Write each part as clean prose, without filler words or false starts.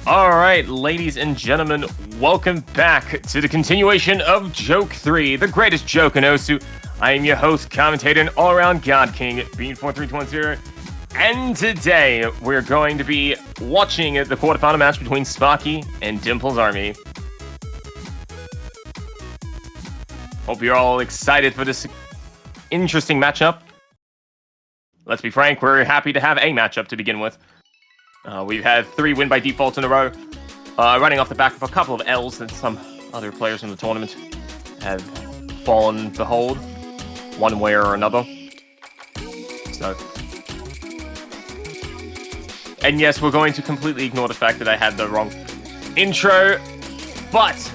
Alright, ladies and gentlemen, welcome back to the continuation of JOKE3, the greatest joke in Osu. I am your host, commentator, and all-around God King, Bean4320, and today we're going to be watching the quarterfinal match between Sparky and DimplesRMe. Hope you're all excited for this interesting matchup. Let's be frank, we're happy to have a matchup to begin with. We've had 3 win by defaults in a row, running off the back of a couple of L's that some other players in the tournament have fallen behold, one way or another. So, and yes, we're going to completely ignore the fact that I had the wrong intro, but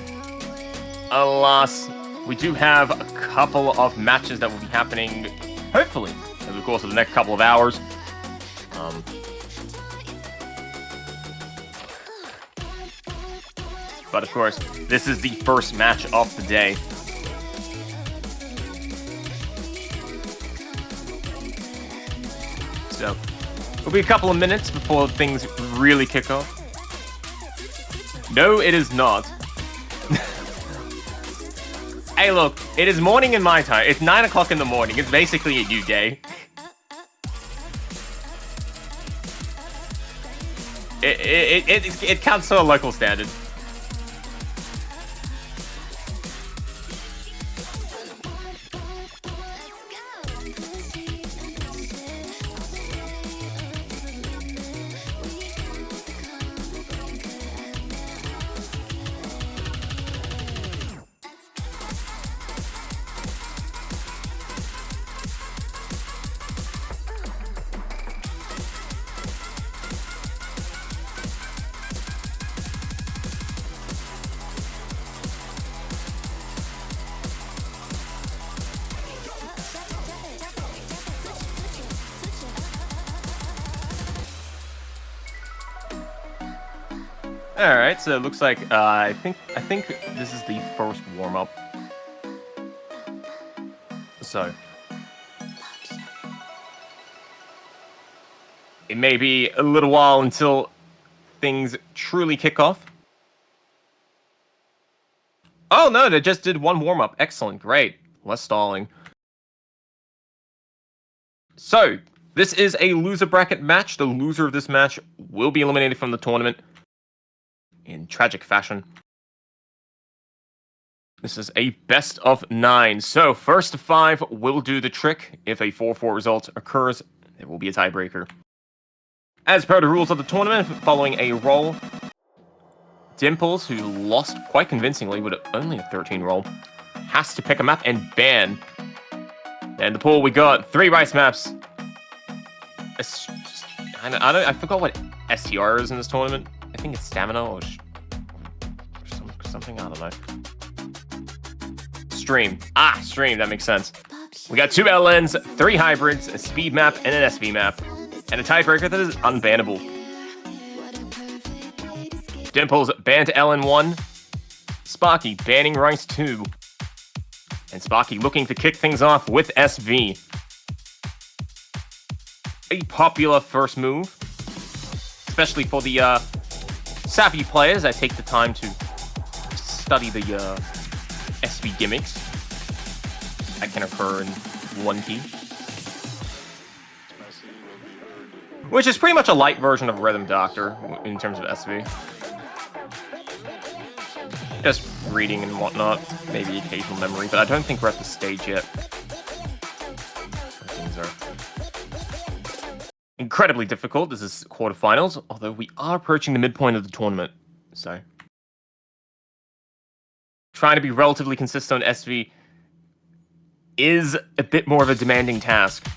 alas, we do have a couple of matches that will be happening, hopefully, over the course of the next couple of hours. But of course, this is the first match of the day. So, it'll be a couple of minutes before things really kick off. No, it is not. Hey, look, it is morning in my time. It's 9 o'clock in the morning. It's basically a new day. It counts to a local standard. All right, so it looks like I think this is the first warm-up. So it may be a little while until things truly kick off. Oh no, they just did one warm-up. Excellent, great. Less stalling. So this is a loser bracket match. The loser of this match will be eliminated from the tournament in tragic fashion. This is a best of 9. So first to 5 will do the trick. If a 4-4 result occurs, there will be a tiebreaker. As per the rules of the tournament, following a roll, Dimples, who lost quite convincingly with only a 13 roll, has to pick a map and ban. And the pool, we got 3 rice maps. I forgot what STR is in this tournament. I think it's stamina or something, I don't know. Stream. Stream, that makes sense. We got 2 LNs, 3 hybrids, a speed map, and an SV map. And a tiebreaker that is unbannable. Dimples banned LN1. Sparky banning Rice 2. And Sparky looking to kick things off with SV. a popular first move, especially for the savvy players that take the time to study the SV gimmicks that can occur in one key. Which is pretty much a light version of Rhythm Doctor in terms of SV. Just reading and whatnot, maybe occasional memory, but I don't think we're at the stage yet. Things are incredibly difficult. This is quarterfinals, although we are approaching the midpoint of the tournament, so trying to be relatively consistent on SV is a bit more of a demanding task.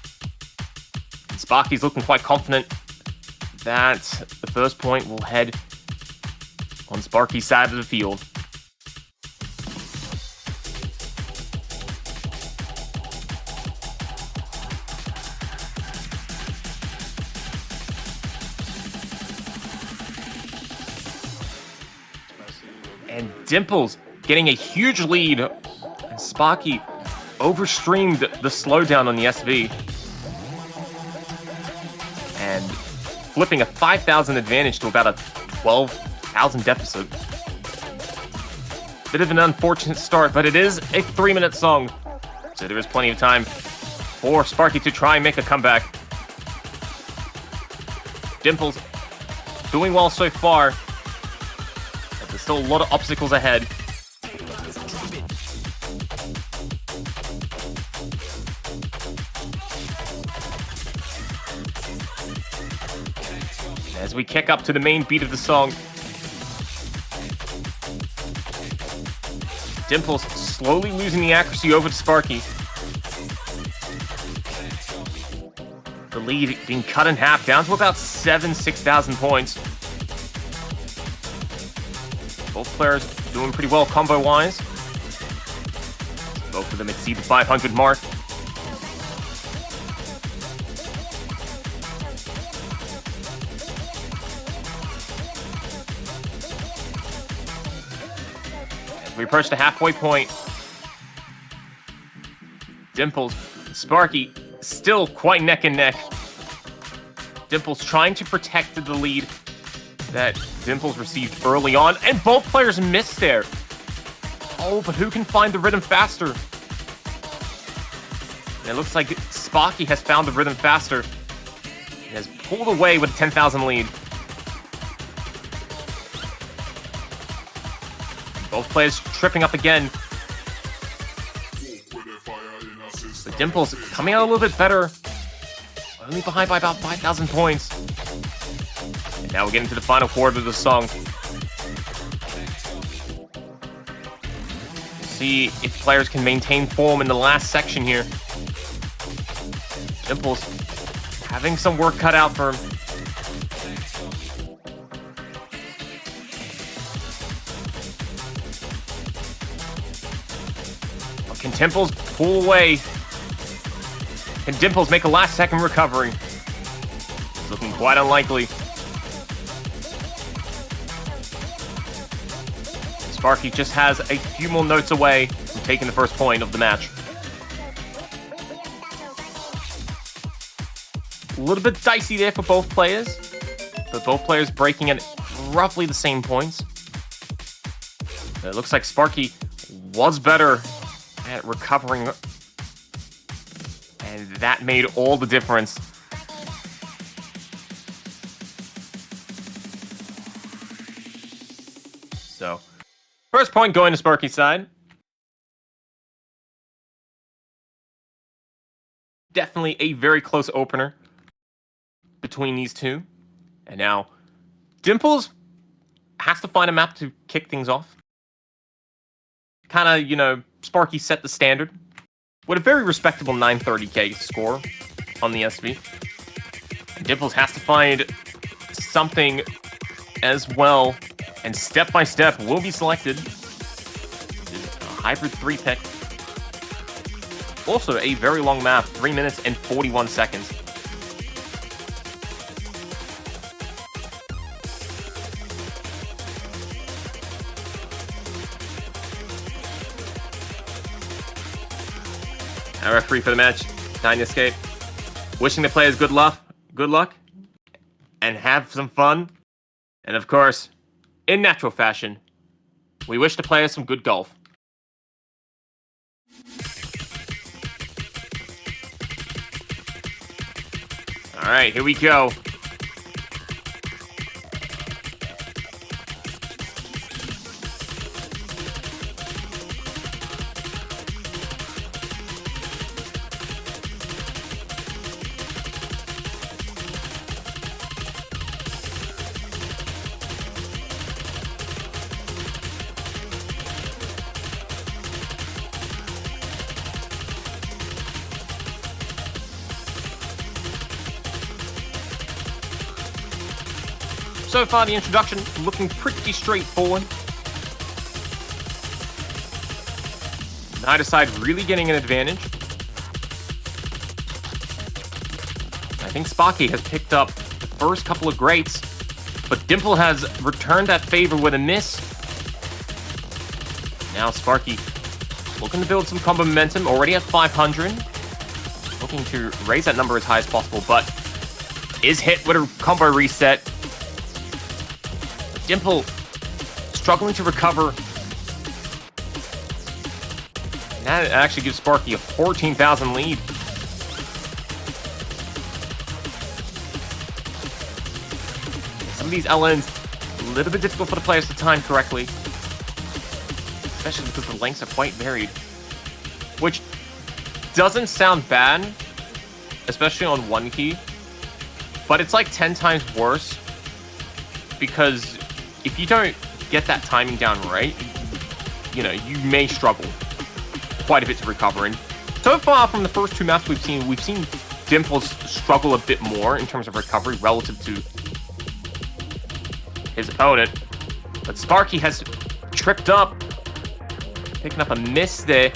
And Sparky's looking quite confident that the first point will head on Sparky's side of the field. And Dimples getting a huge lead. And Sparky overstreamed the slowdown on the SV. And flipping a 5,000 advantage to about a 12,000 deficit. Bit of an unfortunate start, but it is a 3-minute song. So there is plenty of time for Sparky to try and make a comeback. Dimples doing well so far. But there's still a lot of obstacles ahead. As we kick up to the main beat of the song, Dimples slowly losing the accuracy over to Sparky. The lead being cut in half, down to about 6,000 points. Both players doing pretty well combo-wise. Both of them exceed the 500 mark. We approach the halfway point. Dimples, Sparky, still quite neck and neck. Dimples trying to protect the lead that Dimples received early on, and both players missed there. Oh, but who can find the rhythm faster? And it looks like Sparky has found the rhythm faster. He has pulled away with a 10,000 lead. Both players tripping up again. The Dimples coming out a little bit better. Only behind by about 5,000 points. And now we're getting to the final quarter of the song. We'll see if players can maintain form in the last section here. Dimples having some work cut out for him. Can Dimples pull away? Can Dimples make a last-second recovery? It's looking quite unlikely. Sparky just has a few more notes away from taking the first point of the match. A little bit dicey there for both players, but both players breaking at roughly the same points. It looks like Sparky was better at recovering, and that made all the difference. So, first point going to Sparky's side. Definitely a very close opener between these two. And now, Dimples has to find a map to kick things off. Kind of, you know, Sparky set the standard with a very respectable 930k score on the SV. And Dimples has to find something as well, and step by step will be selected. A hybrid 3 pick. Also a very long map, 3 minutes and 41 seconds. Our referee for the match, Nine Escape, wishing the players good luck good luck, and have some fun. And of course, in natural fashion, we wish the players some good golf. Alright, here we go. So far, the introduction looking pretty straightforward. Neither side really getting an advantage. I think Sparky has picked up the first couple of greats, but Dimple has returned that favor with a miss. Now Sparky looking to build some combo momentum, already at 500. Looking to raise that number as high as possible, but is hit with a combo reset. Dimple struggling to recover. That actually gives Sparky a 14,000 lead. Some of these LNs, a little bit difficult for the players to time correctly. Especially because the lengths are quite varied. Which doesn't sound bad, especially on one key. But it's like 10 times worse. Because if you don't get that timing down right, you know, you may struggle quite a bit to recover. And so far from the first two maps we've seen Dimples struggle a bit more in terms of recovery relative to his opponent. But Sparky has tripped up, picking up a miss there.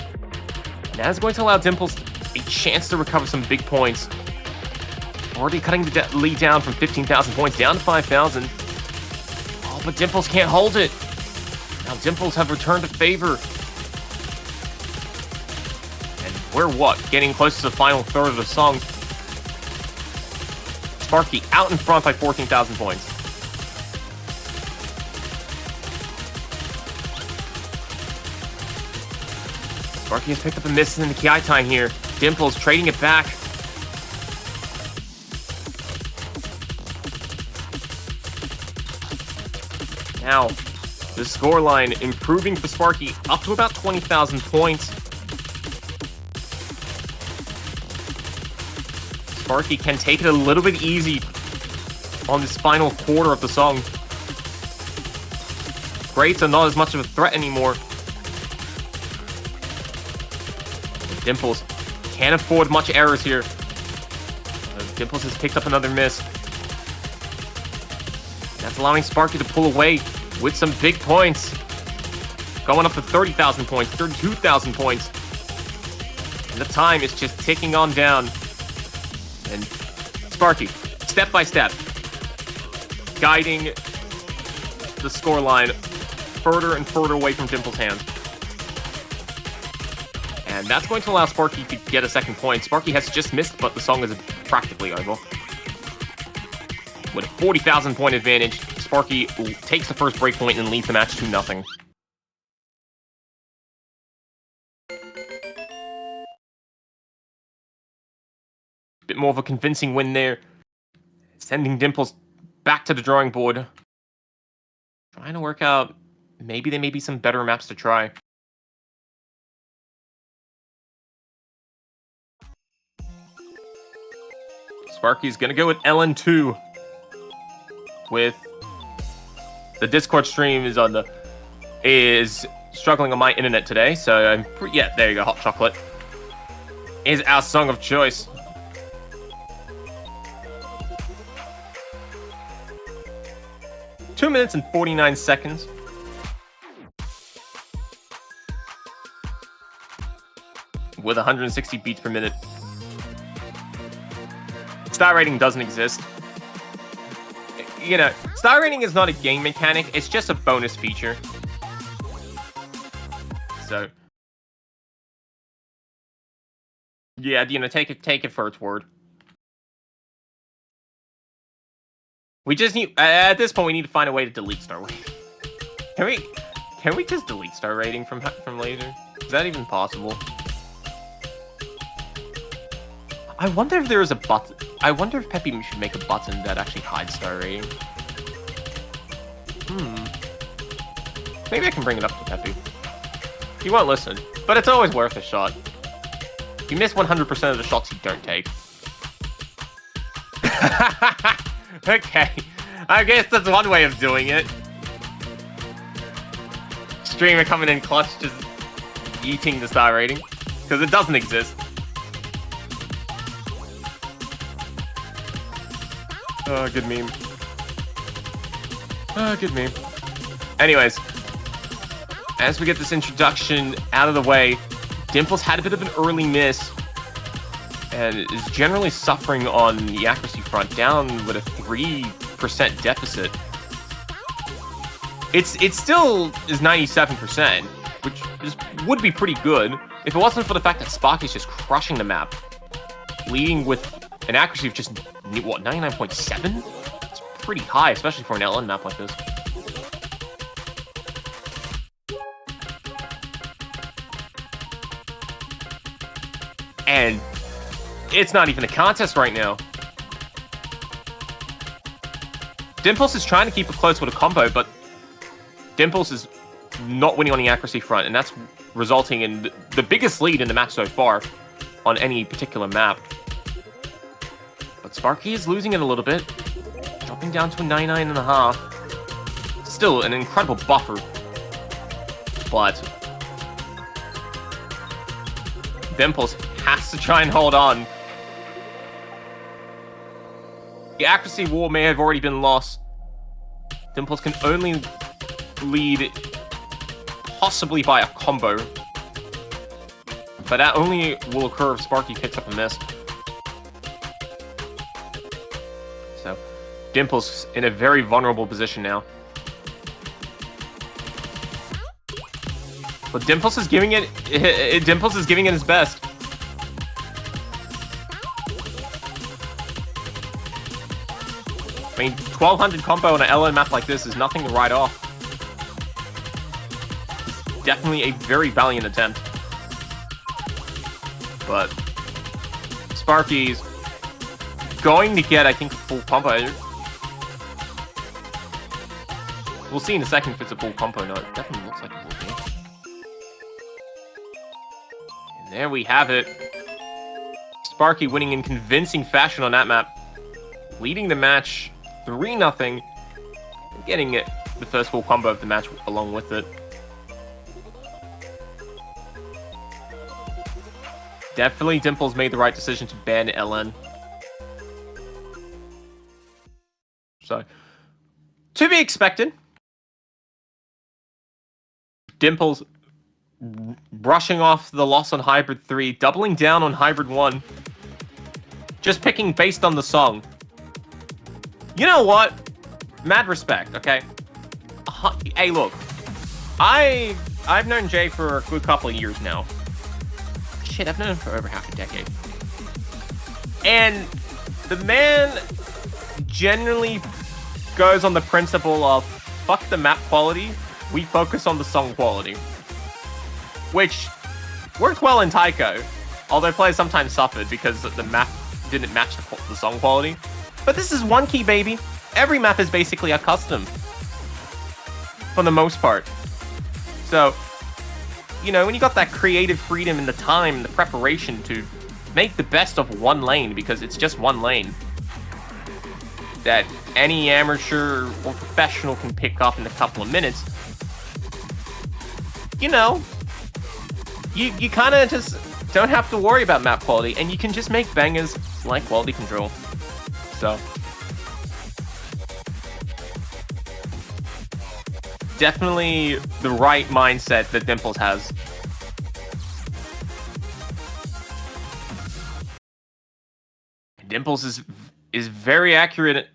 That is going to allow Dimples a chance to recover some big points. Already cutting the lead down from 15,000 points down to 5,000. Oh, but Dimples can't hold it. Now Dimples have returned to favor. And we're what? Getting close to the final third of the song. Sparky out in front by 14,000 points. Sparky has picked up a miss in the Ki time here. Dimples trading it back. Now, the scoreline improving for Sparky up to about 20,000 points. Sparky can take it a little bit easy on this final quarter of the song. Greats are not as much of a threat anymore. Dimples can't afford much errors here. Dimples has picked up another miss. That's allowing Sparky to pull away with some big points. Going up to 30,000 points, 32,000 points. And the time is just ticking on down. And Sparky, step by step, guiding the scoreline further and further away from Dimples' hands. And that's going to allow Sparky to get a second point. Sparky has just missed, but the song is practically over. With a 40,000 point advantage, Sparky takes the first breakpoint and leads the match 2-0. Bit more of a convincing win there. Sending Dimples back to the drawing board. Trying to work out, maybe there may be some better maps to try. Sparky's gonna go with LN2. With the Discord stream is struggling on my internet today, so yeah, there you go. Hot Chocolate is our song of choice. Two minutes and 49 seconds. With 160 beats per minute. Star rating doesn't exist. You know, star rating is not a game mechanic, it's just a bonus feature. So, yeah, you know, take it for its word. We just need, at this point, we need to find a way to delete star rating. Can we just delete star rating from laser? Is that even possible? I wonder if there is a button. I wonder if Peppy should make a button that actually hides star rating. Maybe I can bring it up to Peppy. He won't listen, but it's always worth a shot. You miss 100% of the shots you don't take. Okay, I guess that's one way of doing it. Streamer coming in clutch, just eating the star rating, because it doesn't exist. Oh, good meme. Oh, good meme. Anyways, as we get this introduction out of the way, Dimples had a bit of an early miss and is generally suffering on the accuracy front, down with a 3% deficit. It still is 97%, which would be pretty good if it wasn't for the fact that Sparky's just crushing the map, leading with an accuracy of just, what, 99.7? It's pretty high, especially for an LN map like this. And it's not even a contest right now. Dimples is trying to keep it close with a combo, but Dimples is not winning on the accuracy front, and that's resulting in the biggest lead in the match so far on any particular map. But Sparky is losing it a little bit, dropping down to a 99.5. Still an incredible buffer, but Dimples has to try and hold on. The accuracy war may have already been lost. Dimples can only lead possibly by a combo, but that only will occur if Sparky picks up a miss. So Dimples in a very vulnerable position now. But Dimples is giving it his best. I mean, 1200 combo on an LN map like this is nothing to write off. It's definitely a very valiant attempt. But Sparky's going to get, I think, a full combo. We'll see in a second if it's a full combo. No, it definitely looks like it will be. And there we have it. Sparky winning in convincing fashion on that map, leading the match 3-0, getting it the first full combo of the match along with it. Definitely Dimples made the right decision to ban LN. So, to be expected. Dimples brushing off the loss on Hybrid 3, doubling down on Hybrid 1. Just picking based on the song. You know what? Mad respect, okay? Hey, look. I've known Jay for a good couple of years now. Shit, I've known him for over half a decade. And the man generally goes on the principle of, fuck the map quality, we focus on the song quality. Which worked well in Taiko, although players sometimes suffered because the map didn't match the song quality. But this is one key, baby. Every map is basically a custom. For the most part. So, you know, when you got that creative freedom and the time and the preparation to make the best of one lane, because it's just one lane, that any amateur or professional can pick up in a couple of minutes, you know, you kind of just don't have to worry about map quality, and you can just make bangers like quality control. So, definitely the right mindset that Dimples has. Dimples is very accurate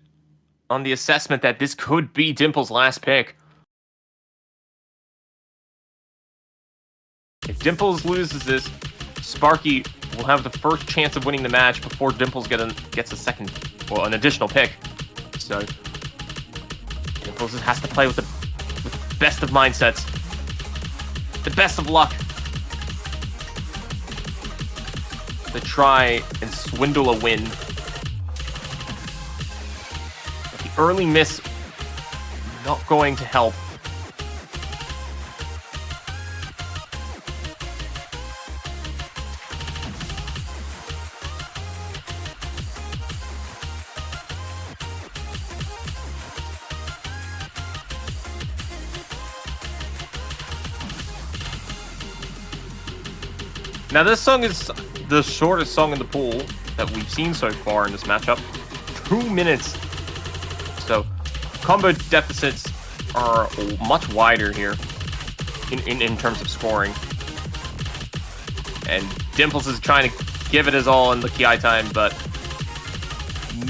on the assessment that this could be Dimples' last pick. If Dimples loses this, Sparky will have the first chance of winning the match before Dimples gets a second, well, an additional pick. So, Dimples has to play with the best of mindsets. The best of luck. To try and swindle a win. But the early miss not going to help. Now this song is the shortest song in the pool that we've seen so far in this matchup. 2 minutes. So combo deficits are much wider here in terms of scoring. And Dimples is trying to give it his all in the Ki time, but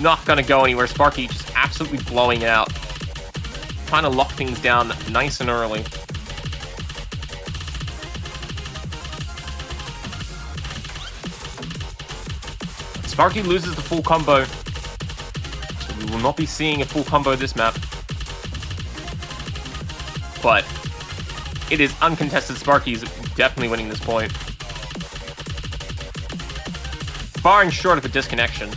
not gonna go anywhere. Sparky just absolutely blowing it out. Trying to lock things down nice and early. Sparky loses the full combo, so we will not be seeing a full combo this map. But it is uncontested. Sparky's definitely winning this point. Barring short of a disconnection.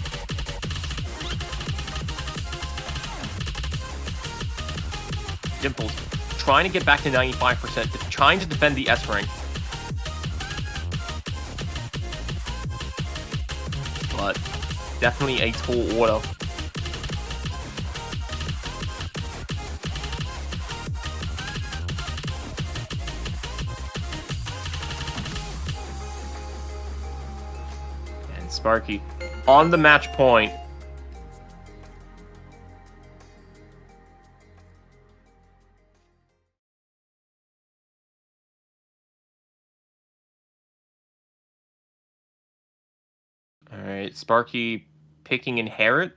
Dimples trying to get back to 95%, trying to defend the S rank. But definitely a tall order. And Sparky on the match point. Alright, Sparky picking Inherit.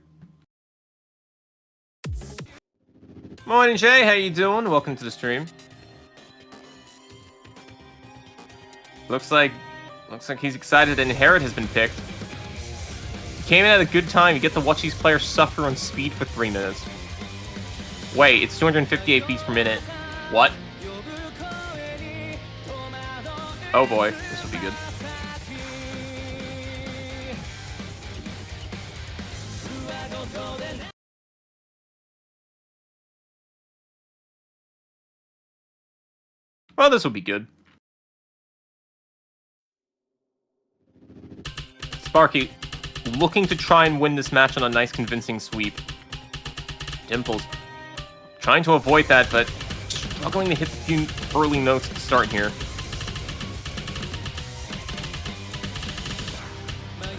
Morning, Jay. How you doing? Welcome to the stream. Looks like he's excited that Inherit has been picked. Came in at a good time. You get to watch these players suffer on speed for 3 minutes. Wait, it's 258 beats per minute. What? Oh boy, this will be good. Well, this will be good. Sparky looking to try and win this match on a nice convincing sweep. Dimples trying to avoid that, but struggling to hit a few early notes to start here.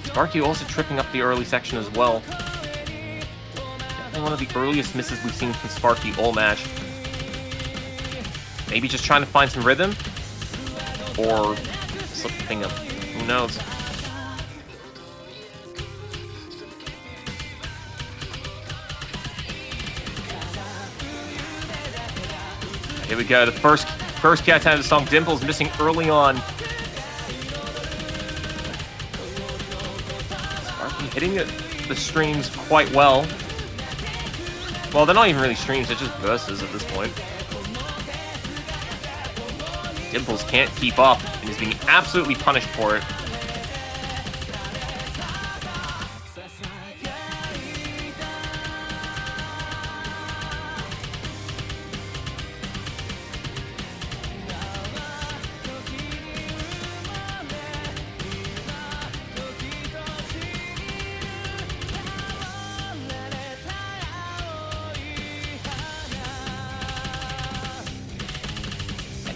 Sparky also tripping up the early section as well. Definitely one of the earliest misses we've seen from Sparky all match. Maybe just trying to find some rhythm? Or something else. Who knows? Here we go. The first cat time of the song. Dimples missing early on. Sparky hitting the streams quite well. Well, they're not even really streams. They're just verses at this point. Dimples can't keep up and is being absolutely punished for it.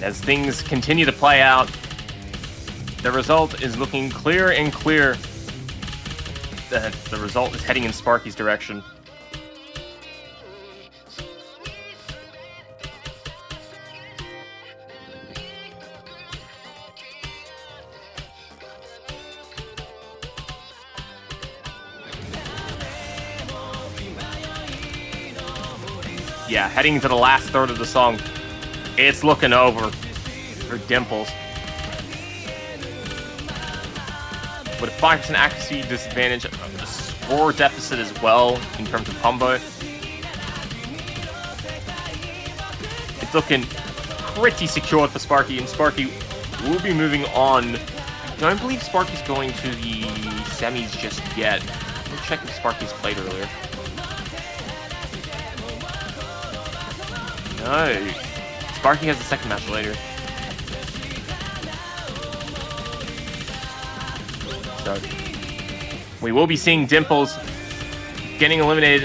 As things continue to play out, the result is looking clear and clear that the result is heading in Sparky's direction. Yeah, heading into the last third of the song. It's looking over for Dimples. With a 5% accuracy disadvantage, a score deficit as well in terms of combo. looking pretty secure for Sparky, and Sparky will be moving on. I don't believe Sparky's going to the semis just yet. We'll check if Sparky's played earlier. No. Sparky has the second match later. So we will be seeing Dimples getting eliminated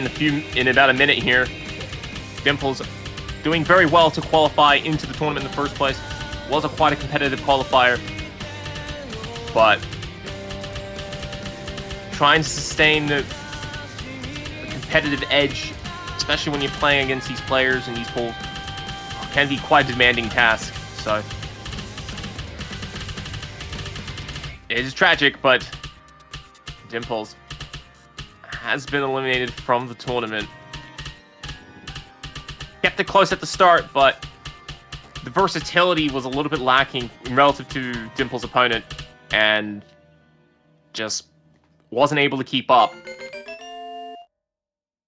in about a minute here. Dimples doing very well to qualify into the tournament in the first place. Was quite a competitive qualifier, but trying to sustain the competitive edge, especially when you're playing against these players in these pools, can be quite a demanding task. So it is tragic, but Dimples has been eliminated from the tournament. Kept it close at the start, but the versatility was a little bit lacking relative to Dimples' opponent, and just wasn't able to keep up.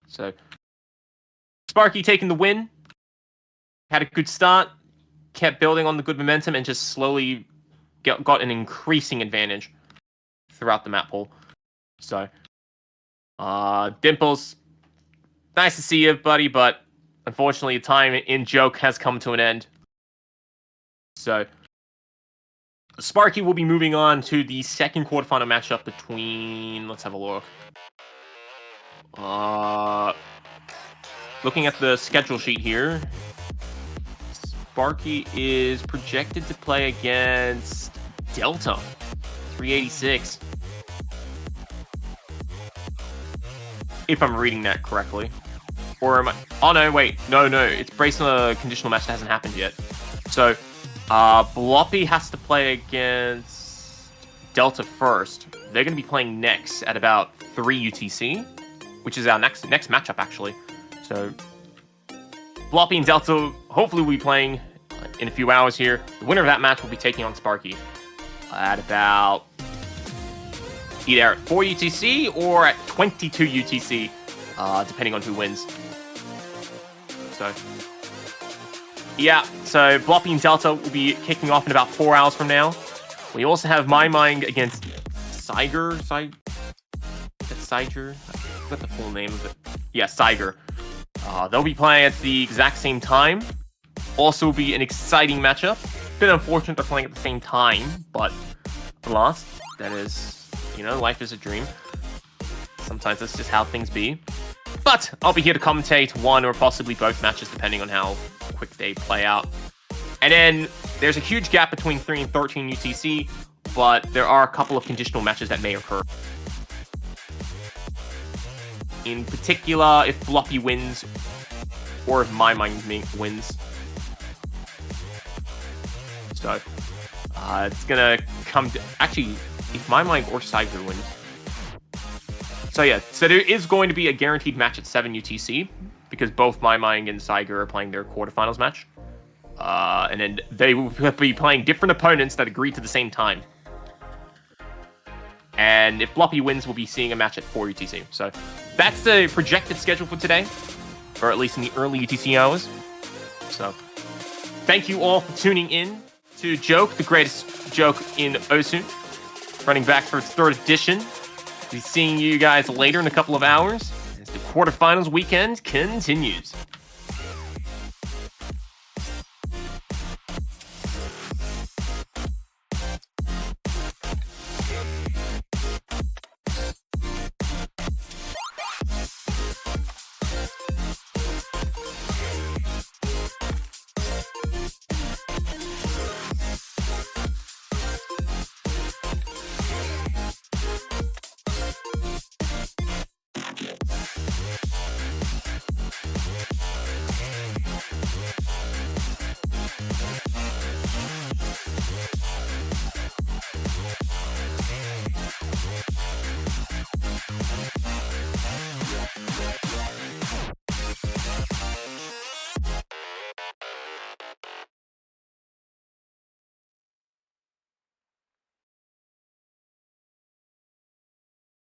So Sparky taking the win. Had a good start, kept building on the good momentum, and just slowly got an increasing advantage throughout the map pool. So, Dimples, nice to see you, buddy, but unfortunately, time in Joke has come to an end. So, Sparky will be moving on to the second quarterfinal matchup between... Let's have a look. Looking at the schedule sheet here, Sparky is projected to play against Delta, 386. If I'm reading that correctly. Or am I... Oh, no, wait. No. It's based on a conditional match that hasn't happened yet. So, Bloppy has to play against Delta first. They're going to be playing next at about 3 UTC, which is our next matchup, actually. So, Bloppy and Delta hopefully will be playing in a few hours here. The winner of that match will be taking on Sparky at about either at 4 UTC or at 22 UTC, depending on who wins. So, yeah, so Bloppy and Delta will be kicking off in about 4 hours from now. We also have My Mind against Siger. That's Siger? I forgot the full name of it. Yeah, Siger. They'll be playing at the exact same time. Also will be an exciting matchup. Bit unfortunate they're playing at the same time, but alas, that is, life is a dream. Sometimes that's just how things be. But I'll be here to commentate one or possibly both matches, depending on how quick they play out. And then there's a huge gap between 3 and 13 UTC, but there are a couple of conditional matches that may occur. In particular, if Bloppy wins, or if My Mind wins. So, it's gonna come to... Actually, if My Mind or Siger wins. So yeah, so there is going to be a guaranteed match at 7 UTC, because both My Mind and Siger are playing their quarterfinals match. And then they will be playing different opponents that agree to the same time. And if Bloppy wins, we'll be seeing a match at 4 UTC. So that's the projected schedule for today, or at least in the early UTC hours. So thank you all for tuning in to Joke, the greatest joke in Osu, running back for its 3rd edition. We'll be seeing you guys later in a couple of hours as the quarterfinals weekend continues.